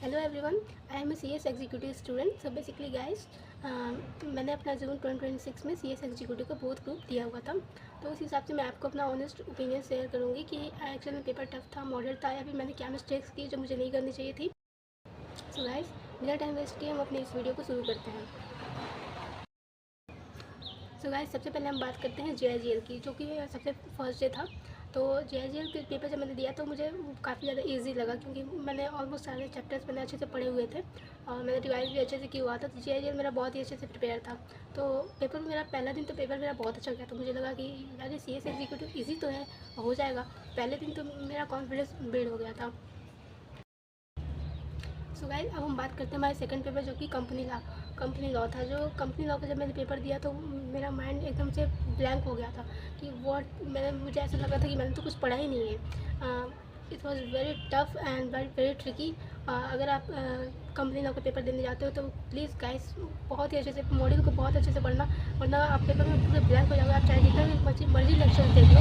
Hello everyone, I am a C S executive student. So basically guys, मैंने अपना जून 2026 में सी एस एग्जीक्यूटिव का बोथ ग्रुप दिया हुआ था। तो उस हिसाब से मैं आपको अपना ऑनेस्ट ओपिनियन शेयर करूँगी कि एक्चुअल में पेपर टफ था, मॉडल था, या फिर मैंने क्या मिस्टेक्स की जो मुझे नहीं करनी चाहिए थी। सो गाइस, बिना टाइम वेस्ट किए हम अपने इस वीडियो को शुरू करते हैं। सो गाइस, सबसे पहले हम बात करते हैं JIGL की, जो कि सबसे फर्स्ट डे था। तो JIGL के पेपर जब मैंने दिया तो मुझे काफ़ी ज़्यादा इजी लगा, क्योंकि मैंने ऑलमोस्ट सारे चैप्टर्स मैंने अच्छे से पढ़े हुए थे और मैंने रिवाइज भी अच्छे से किया हुआ था। तो JIGL मेरा बहुत ही अच्छे से प्रिपेयर था। तो पेपर मेरा पहला दिन तो पेपर मेरा बहुत अच्छा गया। तो मुझे लगा कि यार CS एग्जीक्यूटिव ईजी तो है, हो जाएगा। पहले दिन तो मेरा कॉन्फिडेंस बिल्ड हो गया था। सो गाइस, अब हम बात करते हैं हमारे सेकंड पेपर, जो कि कंपनी लॉ था। जो कंपनी लॉ का जब मैंने पेपर दिया तो मेरा माइंड एकदम से ब्लैंक हो गया था कि मुझे ऐसा लगा था कि मैंने तो कुछ पढ़ा ही नहीं है। It was very tough and very tricky. अगर आप कंपनी लॉ का पेपर देने जाते हो तो प्लीज़ गाइस बहुत ही अच्छे से मॉड्यूल को बहुत अच्छे से पढ़ना, वरना आप पेपर में पूरे ब्लैंक हो जाओगे। आप चाहे जितना भी मर्जी लेक्चर देख लो।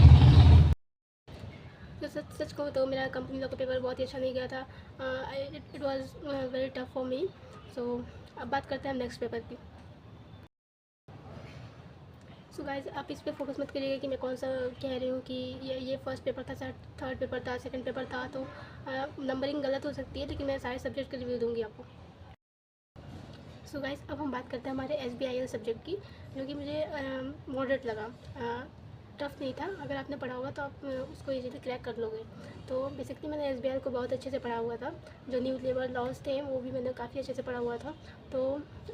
तो सच कहूँ तो मेरा कंपनी लॉ का पेपर बहुत ही अच्छा नहीं गया था। It was very tough for me. So अब बात करते हैं हम नेक्स्ट पेपर की। सो गाइज, आप इस पर फोकस मत करिएगा कि मैं कौन सा कह रही हूँ कि ये फर्स्ट पेपर था, थर्ड पेपर था, सेकंड पेपर था। तो नंबरिंग गलत हो सकती है, लेकिन मैं सारे सब्जेक्ट का रिव्यू दूँगी आपको। सो गाइज, अब हम बात करते हैं हमारे SBIL सब्जेक्ट की, जो कि मुझे मॉडरेट लगा। टफ नहीं था। अगर आपने पढ़ा होगा तो आप उसको इजीली क्रैक कर लोगे। तो बेसिकली मैंने SBIL को बहुत अच्छे से पढ़ा हुआ था। जो न्यू लेबर लॉज थे वो भी मैंने काफ़ी अच्छे से पढ़ा हुआ था। तो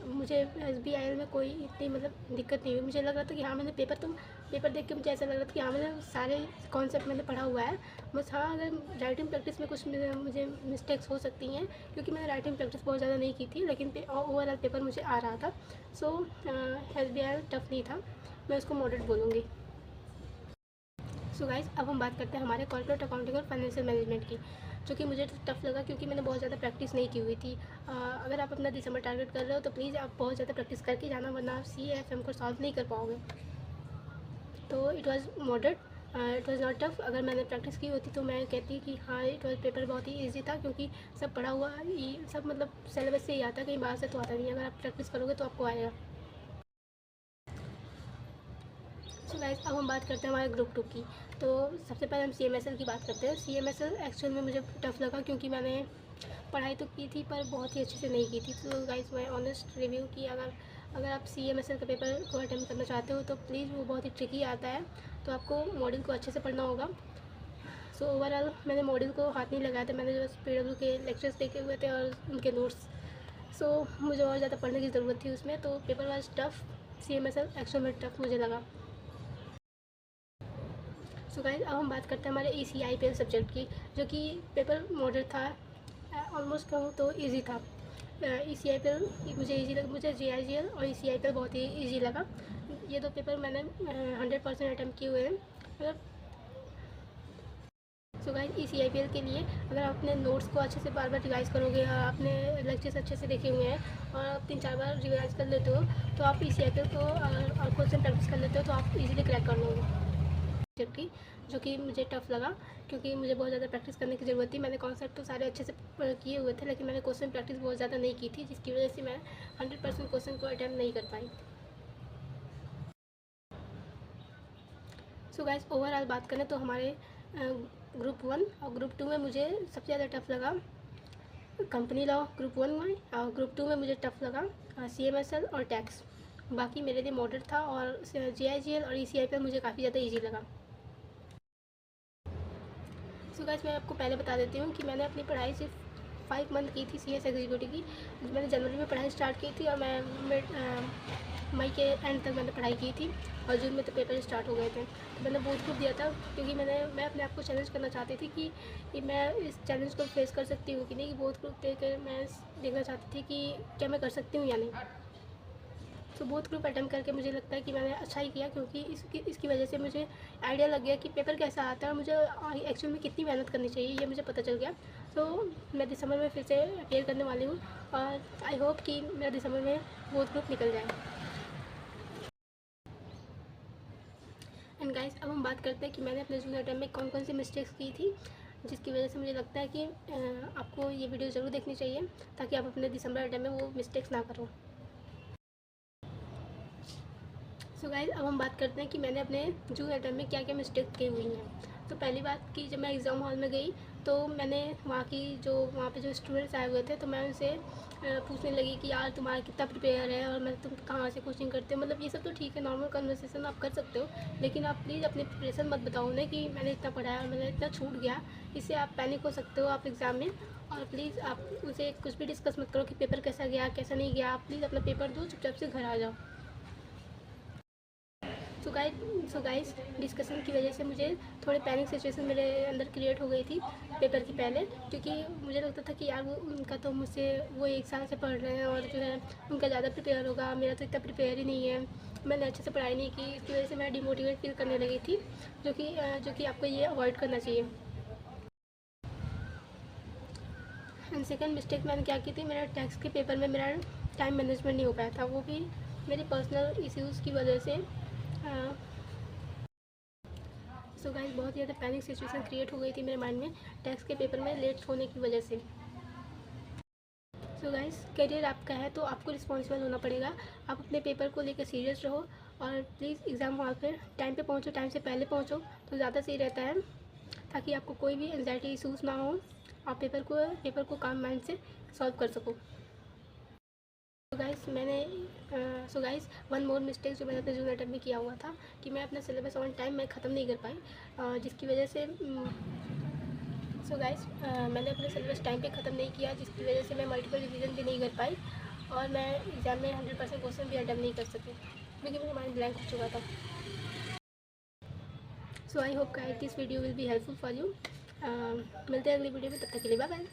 मुझे SBIL में कोई इतनी दिक्कत नहीं हुई। मुझे लग रहा था कि हाँ, मैंने पेपर देख के मुझे ऐसा लग रहा था कि हाँ, मैंने सारे कॉन्सेप्ट मैंने पढ़ा हुआ है। बस हाँ, अगर राइटिंग प्रैक्टिस में कुछ मुझे मिस्टेक्स हो सकती हैं, क्योंकि मैंने राइटिंग प्रैक्टिस बहुत ज़्यादा नहीं की थी, लेकिन ओवरऑल पेपर मुझे आ रहा था। सो SBIL टफ नहीं था, मैं उसको मॉडरेट बोलूँगी। सो गाइस, अब हम बात करते हैं हमारे कॉर्पोरेट अकाउंटिंग और फाइनेंशियल मैनेजमेंट की, जो कि मुझे टफ लगा क्योंकि मैंने बहुत ज़्यादा प्रैक्टिस नहीं की हुई थी। अगर आप अपना दिसंबर टारगेट कर रहे हो तो प्लीज़ आप बहुत ज़्यादा प्रैक्टिस करके जाना, वरना आप CFM को सॉल्व नहीं कर पाओगे। तो it was moderate, it was not tough. अगर मैंने प्रैक्टिस की होती तो मैं कहती कि हाँ, इट वॉज पेपर बहुत ही ईजी था, क्योंकि सब पढ़ा हुआ सब सिलेबस से ही आता है, कहीं बाहर से तो आता नहीं। अगर आप प्रैक्टिस करोगे तो आपको आएगा। सो गाइस, अब हम बात करते हैं हमारे ग्रुप 2 की। तो सबसे पहले हम CMSL की बात करते हैं। CMSL एक्चुअल में मुझे टफ लगा, क्योंकि मैंने पढ़ाई तो की थी पर बहुत ही अच्छे से नहीं की थी। तो गाइस, मैं ऑनेस्ट रिव्यू की, अगर आप CMSL का पेपर को अटेम्प्ट करना चाहते हो तो प्लीज़, वो बहुत ही ट्रिकी आता है। तो आपको मॉड्यूल को अच्छे से पढ़ना होगा। सो ओवरऑल मैंने मॉड्यूल को हाथ नहीं लगाया था, मैंने बस PW के लेक्चर्स देखे हुए थे और उनके नोट्स। सो मुझे और ज़्यादा पढ़ने की ज़रूरत थी उसमें। तो paper was tough. CMSL actual में टफ मुझे लगा। सो गाइस, अब हम बात करते हैं हमारे ECIPL सब्जेक्ट की, जो कि पेपर मॉडल था। ऑलमोस्ट कहूँ तो इजी था। ECIPL मुझे इजी लगा। मुझे JIGL और ECIPL बहुत ही इजी लगा। ये दो पेपर मैंने 100% अटैम्प्ट किए हुए हैं। मतलब सो गाइस, ECIPL के लिए अगर आप अपने नोट्स को अच्छे से बार बार रिवाइज़ करोगे, या आपने लेक्चर्स अच्छे से देखे हुए हैं और आप 3-4 बार रिवाइज़ कर लेते हो, तो आप ECIPL को और क्वेश्चन प्रैक्टिस कर लेते हो, तो आप इजीली क्रैक कर लोगे सब्जेक्ट की, जो कि मुझे टफ लगा, क्योंकि मुझे बहुत ज़्यादा प्रैक्टिस करने की ज़रूरत थी। मैंने कॉन्सेप्ट तो सारे अच्छे से किए हुए थे, लेकिन मैंने क्वेश्चन प्रैक्टिस बहुत ज़्यादा नहीं की थी, जिसकी वजह से मैं 100% क्वेश्चन को अटैम्प्ट नहीं कर पाई। सो गाइस, ओवरऑल बात करें तो हमारे ग्रुप 1 और ग्रुप 2 में मुझे सबसे ज़्यादा टफ लगा कंपनी लॉ ग्रुप 1 में, और ग्रुप 2 में मुझे टफ लगा CMSL और टैक्स। बाकी मेरे लिए मॉडरेट था, और JIGL और ECIPL मुझे काफ़ी ज़्यादा ईजी लगा। सो गाइस, मैं आपको पहले बता देती हूँ कि मैंने अपनी पढ़ाई सिर्फ 5 मंथ की थी CS एग्जीक्यूटिव की। मैंने जनवरी में पढ़ाई स्टार्ट की थी, और मैं मई के एंड तक मैंने पढ़ाई की थी, और जून में तो पेपर स्टार्ट हो गए थे। तो मैंने बोथ ग्रुप दिया था, क्योंकि मैं अपने आप को चैलेंज करना चाहती थी कि मैं इस चैलेंज को फेस कर सकती हूँ कि नहीं, कि बोथ ग्रुप देकर मैं देखना चाहती थी कि क्या मैं कर सकती हूँ या नहीं। तो बोथ ग्रुप अटेम्प्ट करके मुझे लगता है कि मैंने अच्छा ही किया, क्योंकि इसकी वजह से मुझे आइडिया लग गया कि पेपर कैसा आता है, और मुझे एक्चुअल में कितनी मेहनत करनी चाहिए, ये मुझे पता चल गया। तो मैं दिसंबर में फिर से अपेयर करने वाली हूँ, और आई होप कि मेरा दिसंबर में बोथ ग्रुप निकल जाए। एंड गाइस, अब हम बात करते हैं कि मैंने अपने जूनियर टाइम में कौन कौन सी मिस्टेक्स की थी। जिसकी वजह से मुझे लगता है कि आपको ये वीडियो ज़रूर देखनी चाहिए ताकि आप अपने दिसंबर अटेम्प्ट में वो मिस्टेक्स ना करो। सो गाइस, अब हम बात करते हैं कि मैंने अपने जून अटेम्प्ट में क्या क्या मिस्टेक की हुई हैं। तो पहली बात कि जब मैं एग्ज़ाम हॉल में गई तो मैंने वहाँ पे जो स्टूडेंट्स आए हुए थे तो मैं उनसे पूछने लगी कि यार तुम्हारा कितना प्रिपेयर है और मैं तुम कहाँ से कोचिंग करते हो। मतलब ये सब तो ठीक है, नॉर्मल कन्वर्सेशन आप कर सकते हो, लेकिन आप प्लीज़ अपनी प्रिपरेशन मत बताओ ना कि मैंने इतना पढ़ा है और मैंने इतना छूट गया। इससे आप पैनिक हो सकते हो आप एग्ज़ाम में। और प्लीज़ आप उनसे कुछ भी डिस्कस मत करो कि पेपर कैसा गया कैसा नहीं गया। आप प्लीज़ अपना पेपर दो, चुपचाप से घर आ जाओ। सो गाइस, डिस्कशन की वजह से मुझे थोड़े पैनिक सिचुएशन मेरे अंदर क्रिएट हो गई थी पेपर के पहले, क्योंकि मुझे लगता था कि यार वो उनका तो मुझसे वो 1 साल से पढ़ रहे हैं और जो है उनका ज़्यादा प्रिपेयर होगा, मेरा तो इतना प्रिपेयर ही नहीं है, मैंने अच्छे से पढ़ाई नहीं की। इसकी वजह से मैं डिमोटिवेट फील करने लगी थी, जो कि आपको ये अवॉइड करना चाहिए। एंड सेकंड मिस्टेक मैंने क्या की थी, मेरा टैक्स के पेपर में मेरा टाइम मैनेजमेंट नहीं हो पाया था, वो भी मेरी पर्सनल इश्यूज़ की वजह से। सो गाइस, बहुत ज़्यादा पैनिक सिचुएशन क्रिएट हो गई थी मेरे माइंड में टैक्स के पेपर में लेट होने की वजह से। सो गाइस, करियर आपका है तो आपको रिस्पॉन्सिबल होना पड़ेगा। आप अपने पेपर को लेकर सीरियस रहो और प्लीज़ एग्ज़ाम हॉल पर टाइम पे पहुँचो, टाइम से पहले पहुँचो तो ज़्यादा सही रहता है, ताकि आपको कोई भी एंग्जाइटी इशूज़ ना हो, आप पेपर को काम माइंड से सॉल्व कर सको। So guys, one more mistake जो मैंने अपने जून अटेम्प्ट में किया हुआ था कि मैं अपना सिलेबस ऑन टाइम मैं ख़त्म नहीं कर पाई, जिसकी वजह से सो गाइस, मैंने अपना सिलेबस टाइम पे ख़त्म नहीं किया, जिसकी वजह से मैं मल्टीपल रिवीजन भी नहीं कर पाई और मैं एग्ज़ाम में 100% क्वेश्चन भी अटेम्प्ट नहीं कर सकी क्योंकि मेरा माइंड ब्लैंक हो चुका था। So I hope guys this video will be helpful for you. मिलते हैं अगली वीडियो में, तब तक के लिए बाय बाय।